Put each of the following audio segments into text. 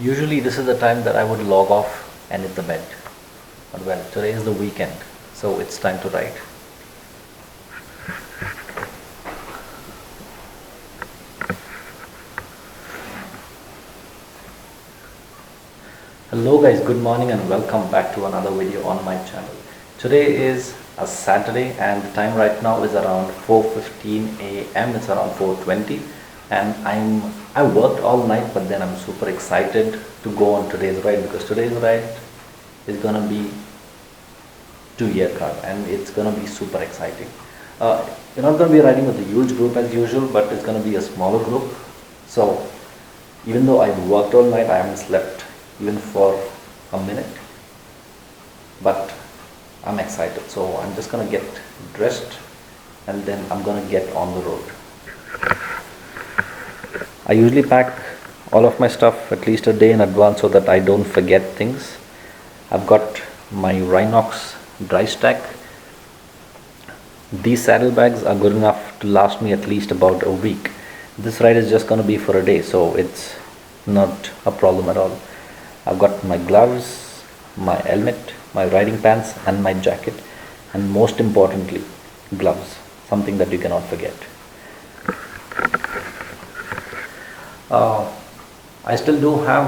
Usually this is the time that I would log off and hit the bed. But well, today is the weekend, so it's time to ride. Hello guys, good morning and welcome back to another video on my channel. Today is a Saturday and the time right now is around 4:15 a.m. It's around 4:20 and I worked all night, but then I'm super excited to go on today's ride because today's ride is gonna be to Yercaud and it's gonna be super exciting. You're not gonna be riding with a huge group as usual, but it's gonna be a smaller group. So even though I worked all night, I haven't slept even for a minute, but I'm excited. So I'm just gonna get dressed and then I'm gonna get on the road. I usually pack all of my stuff at least a day in advance so that I don't forget things. I've got my Rhinox dry stack. These saddlebags are good enough to last me at least about a week. This ride is just going to be for a day, so it's not a problem at all. I've got my gloves, my helmet, my riding pants and my jacket, and most importantly gloves, something that you cannot forget. I still do have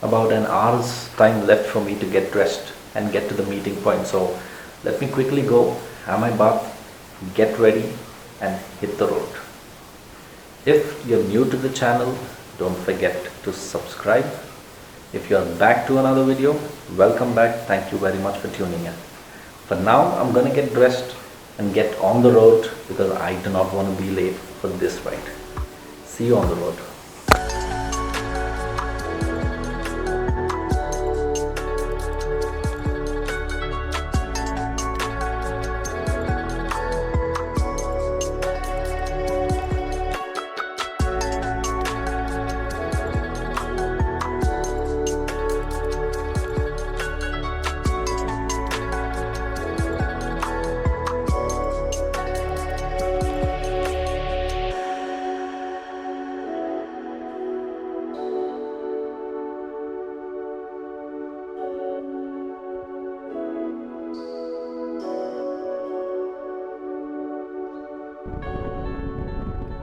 about an hour's time left for me to get dressed and get to the meeting point, so let me quickly go, have my bath, get ready and hit the road. If you're new to the channel, don't forget to subscribe. If you're back to another video, welcome back. Thank you very much for tuning in. For now, I'm gonna get dressed and get on the road because I do not want to be late for this ride. See you on the road.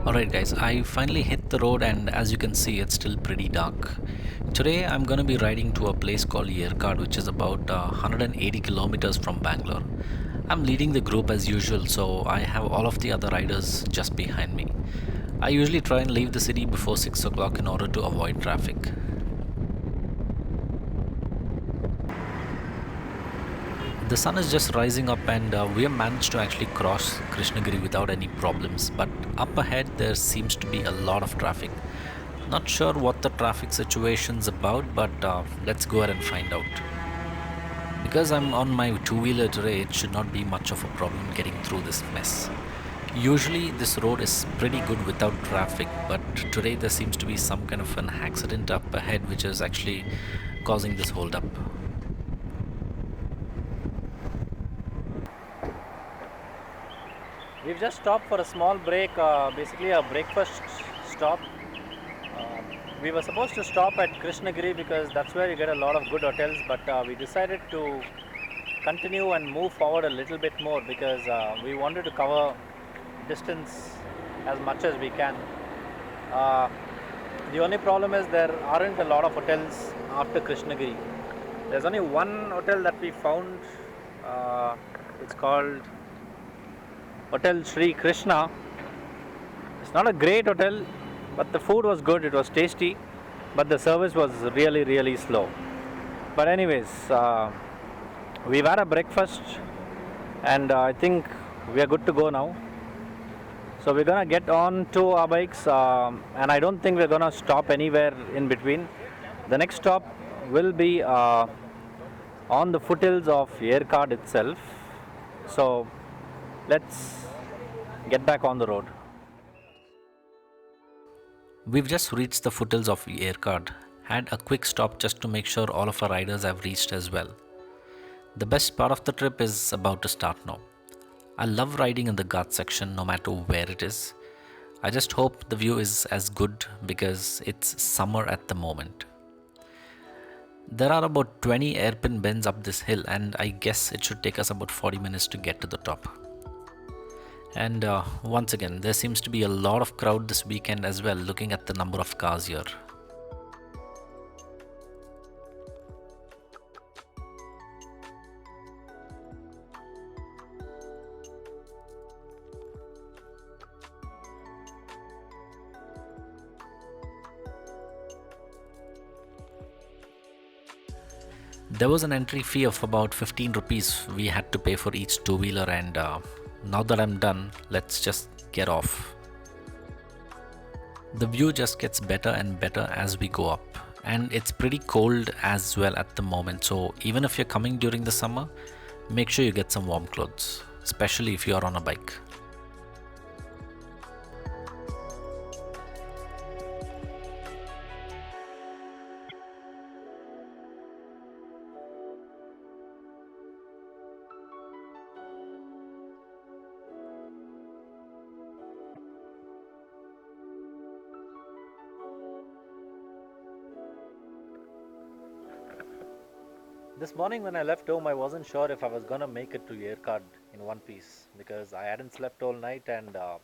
Alright guys, I finally hit the road and as you can see it's still pretty dark. Today I'm gonna be riding to a place called Yercaud, which is about 180 kilometers from Bangalore. I'm leading the group as usual, so I have all of the other riders just behind me. I usually try and leave the city before 6 o'clock in order to avoid traffic. The sun is just rising up and we have managed to actually cross Krishnagiri without any problems, but up ahead there seems to be a lot of traffic. Not sure what the traffic situation's about, but let's go ahead and find out. Because I'm on my two-wheeler today, it should not be much of a problem getting through this mess. Usually this road is pretty good without traffic, but today there seems to be some kind of an accident up ahead which is actually causing this hold up. We've just stopped for a small break, basically a breakfast stop. We were supposed to stop at Krishnagiri because that's where you get a lot of good hotels, but we decided to continue and move forward a little bit more because we wanted to cover distance as much as we can. The only problem is there aren't a lot of hotels after Krishnagiri. There's only one hotel that we found. It's called Hotel Sri Krishna. It's not a great hotel, but the food was good, it was tasty, but the service was really slow. But anyways, we've had a breakfast and I think we are good to go now. So we're gonna get on to our bikes and I don't think we're gonna stop anywhere in between. The next stop will be on the foothills of Yercaud itself. So let's get back on the road. We've just reached the foothills of Yercaud. Had a quick stop just to make sure all of our riders have reached as well. The best part of the trip is about to start now. I love riding in the Ghat section no matter where it is. I just hope the view is as good because it's summer at the moment. There are about 20 hairpin bends up this hill, and I guess it should take us about 40 minutes to get to the top. And once again, there seems to be a lot of crowd this weekend as well, looking at the number of cars here. There was an entry fee of about 15 rupees we had to pay for each two-wheeler, and now that I'm done, let's just get off. The view just gets better and better as we go up, and it's pretty cold as well at the moment, so even if you're coming during the summer, make sure you get some warm clothes, especially if you're on a bike. This morning when I left home, I wasn't sure if I was gonna make it to Yercaud in one piece because I hadn't slept all night and I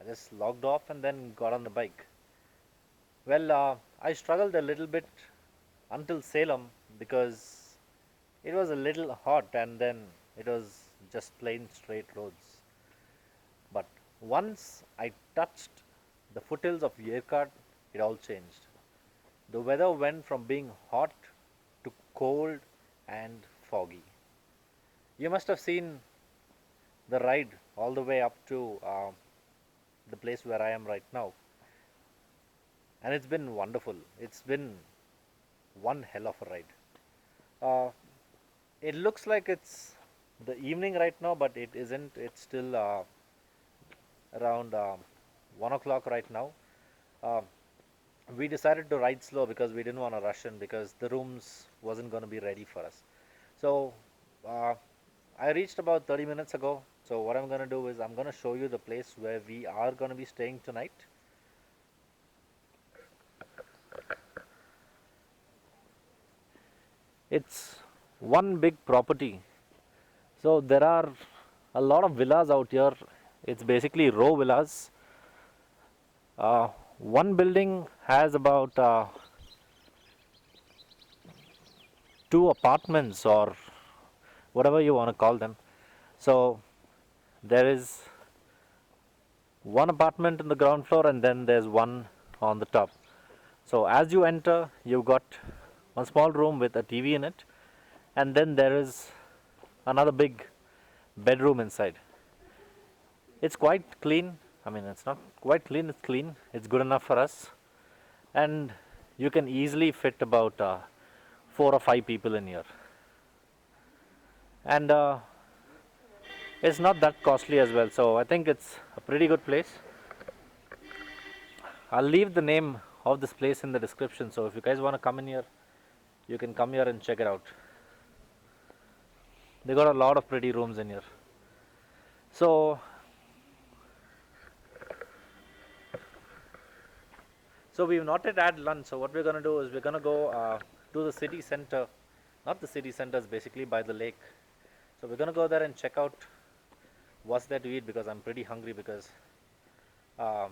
just logged off and then got on the bike. Well, I struggled a little bit until Salem because it was a little hot and then it was just plain straight roads. But once I touched the foothills of Yercaud, it all changed. The weather went from being hot to cold and foggy. You must have seen the ride all the way up to the place where I am right now, and it's been wonderful. It's been one hell of a ride. Uh, it looks like it's the evening right now, but it isn't. It's still around 1 o'clock right now. Uh, we decided to ride slow because we didn't want to rush in because the rooms wasn't going to be ready for us. So uh, I reached about 30 minutes ago. So what I'm going to do is I'm going to show you the place where we are going to be staying tonight. It's one big property. So there are a lot of villas out here. It's basically row villas. Uh, one building has about two apartments or whatever you want to call them. So there is one apartment in the ground floor and then there's one on the top. So as you enter, you've got one small room with a TV in it, and then there is another big bedroom inside. It's quite clean. I mean, it's not quite clean, it's clean. It's good enough for us. And you can easily fit about 4 or 5 people in here. And it's not that costly as well. So I think it's a pretty good place. I'll leave the name of this place in the description. So if you guys want to come in here, you can come here and check it out. They got a lot of pretty rooms in here. So we've not yet had lunch. So what we're gonna do is we're gonna go to the city center, not the city centers, basically by the lake. So we're gonna go there and check out what's there to eat because I'm pretty hungry because um,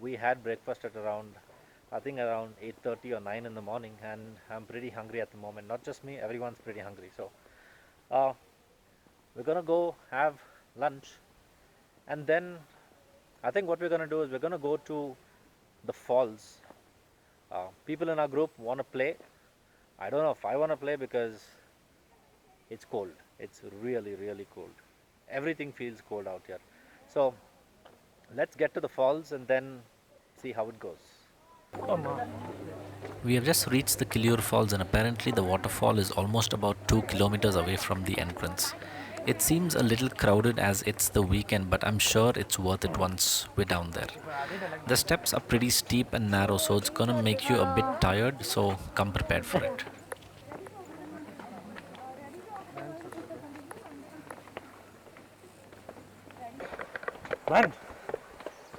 we had breakfast at around, I think around 8:30 or 9 in the morning, and I'm pretty hungry at the moment. Not just me, everyone's pretty hungry. So uh, we're gonna go have lunch, and then I think what we're gonna do is we're gonna go to the falls. People in our group want to play. I don't know if I want to play because it's cold. It's really, really cold. Everything feels cold out here. So let's get to the falls and then see how it goes. We have just reached the Kiliyur Falls, and apparently the waterfall is almost about 2 kilometers away from the entrance. It seems a little crowded as it's the weekend, but I'm sure it's worth it once we're down there. The steps are pretty steep and narrow, so it's gonna make you a bit tired, so come prepared for it. Man,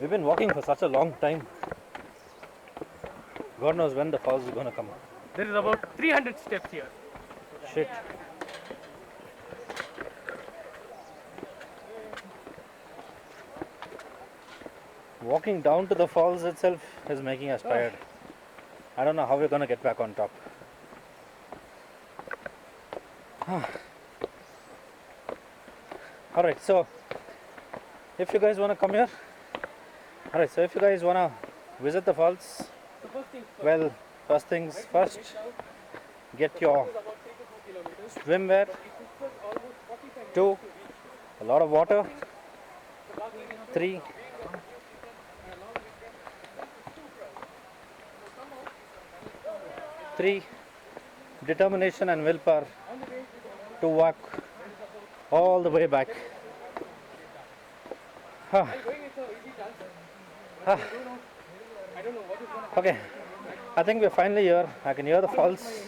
we've been walking for such a long time. God knows when the falls is going to come. There is about 300 steps here. Shit. Walking down to the falls itself is making us tired. I don't know how we're gonna get back on top. Alright, so if you guys wanna come here, if you guys wanna visit the falls, well, first things first, get your swimwear, 2, a lot of water, 3, determination and willpower to walk all the way back. Okay, I think we're finally here. I can hear the falls.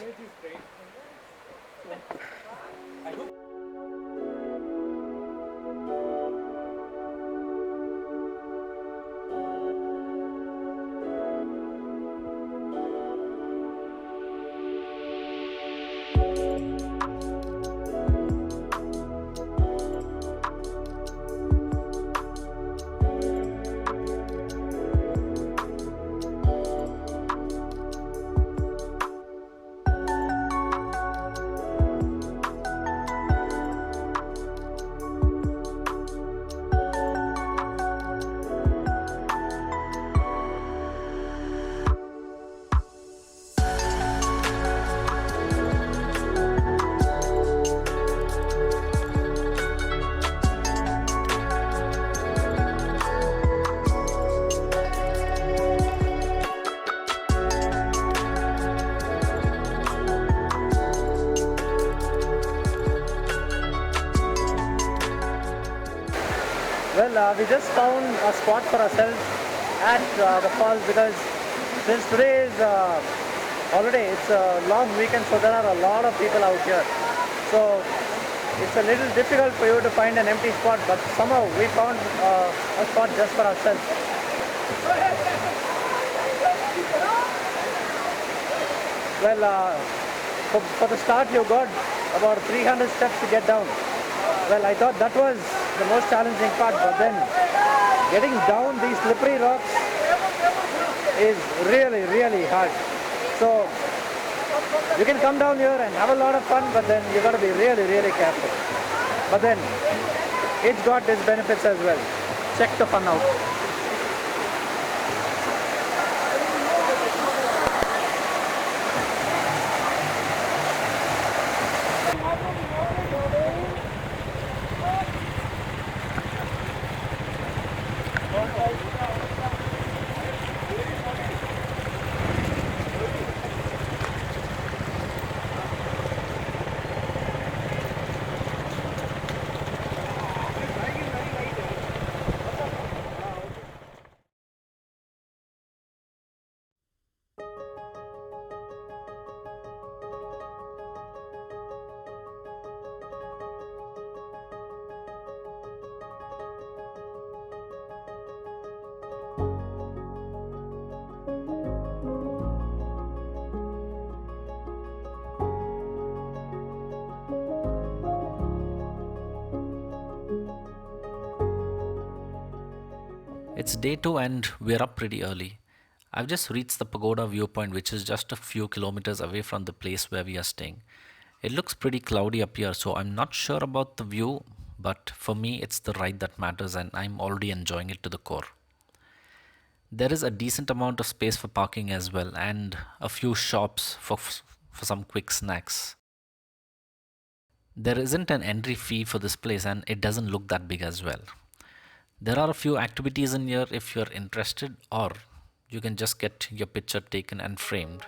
Well, we just found a spot for ourselves at the falls because since today is holiday, it's a long weekend, so there are a lot of people out here. So it's a little difficult for you to find an empty spot, but somehow we found a spot just for ourselves. Well, for the start you got about 300 steps to get down. Well, I thought that was the most challenging part, but then getting down these slippery rocks is really, really hard. So you can come down here and have a lot of fun, but then you got to be really, really careful. But then it's got its benefits as well. Check the fun out. It's day 2 and we're up pretty early. I've just reached the Pagoda viewpoint, which is just a few kilometers away from the place where we are staying. It looks pretty cloudy up here, so I'm not sure about the view, but for me it's the ride that matters and I'm already enjoying it to the core. There is a decent amount of space for parking as well and a few shops for some quick snacks. There isn't an entry fee for this place and it doesn't look that big as well. There are a few activities in here if you're interested, or you can just get your picture taken and framed.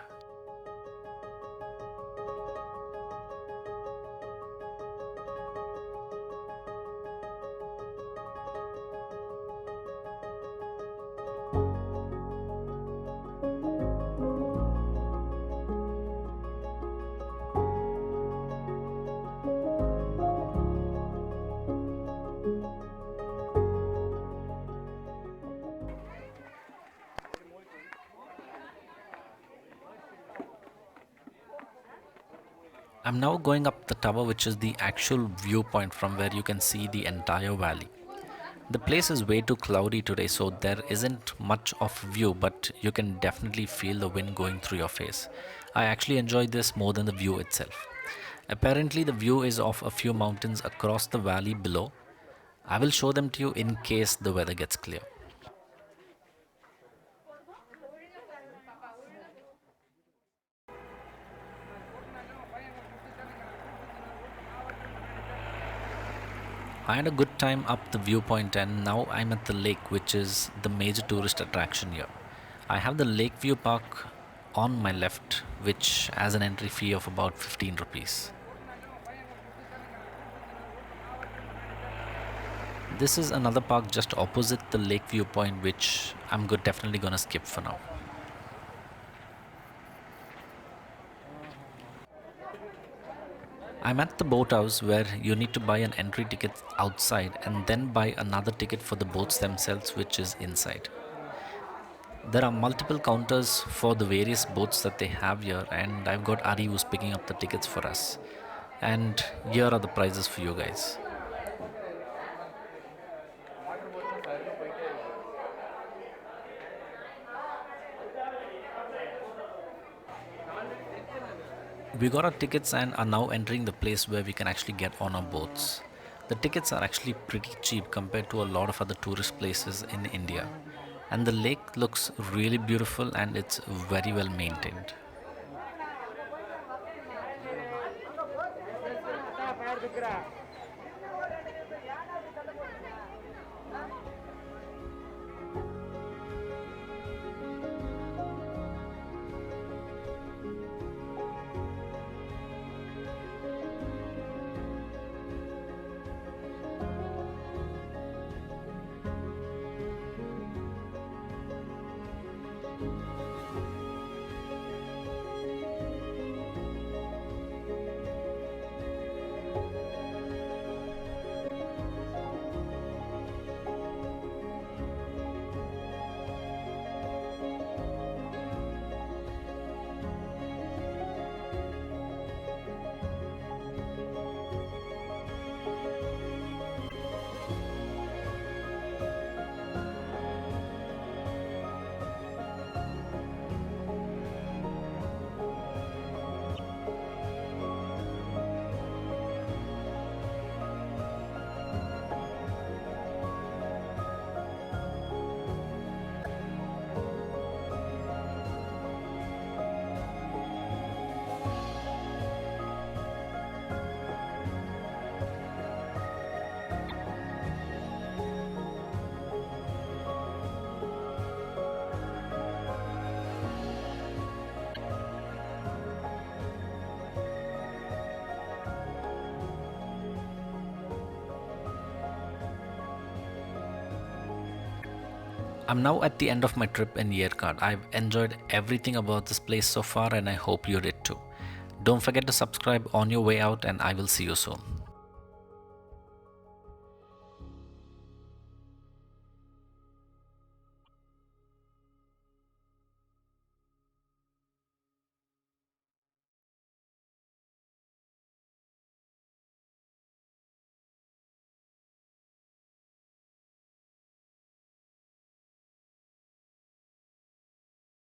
I'm now going up the tower, which is the actual viewpoint from where you can see the entire valley. The place is way too cloudy today, so there isn't much of view, but you can definitely feel the wind going through your face. I actually enjoy this more than the view itself. Apparently, the view is of a few mountains across the valley below. I will show them to you in case the weather gets clear. I had a good time up the viewpoint, and now I'm at the lake, which is the major tourist attraction here. I have the Lakeview Park on my left, which has an entry fee of about 15 rupees. This is another park just opposite the lake viewpoint, which definitely gonna skip for now. I'm at the boathouse where you need to buy an entry ticket outside and then buy another ticket for the boats themselves, which is inside. There are multiple counters for the various boats that they have here, and I've got Ari who's picking up the tickets for us. And here are the prices for you guys. We got our tickets and are now entering the place where we can actually get on our boats. The tickets are actually pretty cheap compared to a lot of other tourist places in India. And the lake looks really beautiful and it's very well maintained. I'm now at the end of my trip in Yercaud. I've enjoyed everything about this place so far and I hope you did too. Don't forget to subscribe on your way out and I will see you soon.